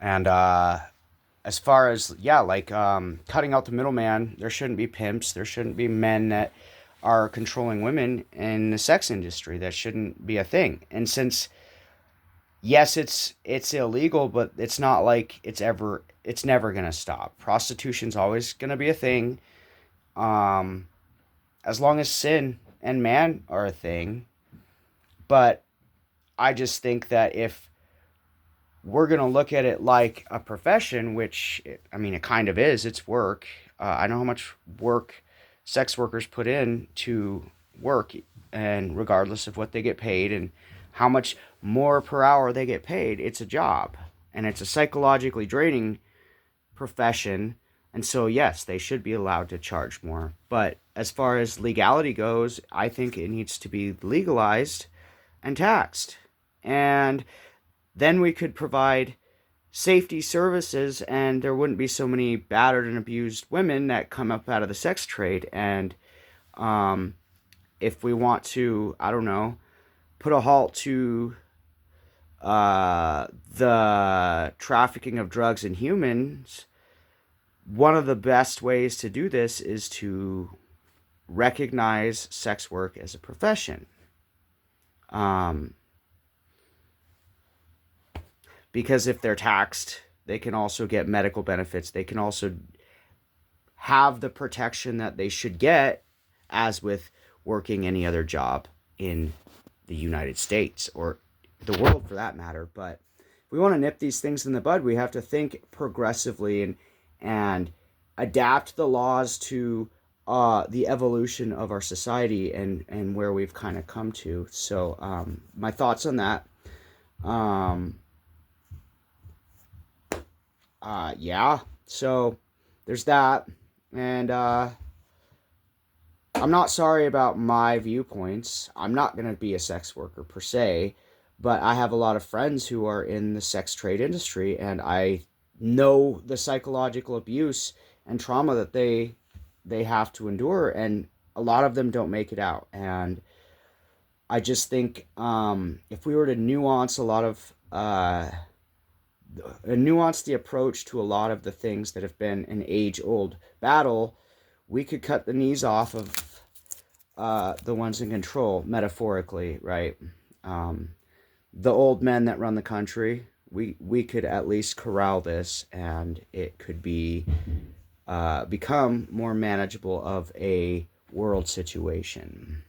And as far as, yeah, like cutting out the middleman, there shouldn't be pimps. There shouldn't be men that are controlling women in the sex industry. That shouldn't be a thing. And since, yes, it's illegal, but it's not like it's never gonna stop. Prostitution's always gonna be a thing. Um, as long as sin and man are a thing. But I just think that if we're going to look at it like a profession, which, I mean, it kind of is, it's work. I know how much work sex workers put in to work, and regardless of what they get paid and how much more per hour they get paid, it's a job. And it's a psychologically draining profession. And so, yes, they should be allowed to charge more. But as far as legality goes, I think it needs to be legalized and taxed. And then we could provide safety services, and there wouldn't be so many battered and abused women that come up out of the sex trade. And um, if we want to, I don't know, put a halt to the trafficking of drugs in humans, one of the best ways to do this is to recognize sex work as a profession. Um, because if they're taxed, they can also get medical benefits. They can also have the protection that they should get, as with working any other job in the United States or the world for that matter. But if we want to nip these things in the bud, we have to think progressively and adapt the laws to the evolution of our society and where we've kind of come to. So my thoughts on that. Um, yeah, so there's that. And I'm not sorry about my viewpoints. I'm not going to be a sex worker per se, but I have a lot of friends who are in the sex trade industry, and I know the psychological abuse and trauma that they have to endure, and a lot of them don't make it out. And I just think if we were to nuance the approach to a lot of the things that have been an age-old battle, we could cut the knees off of the ones in control, metaphorically, right? Um, the old men that run the country, we could at least corral this, and it could be become more manageable of a world situation.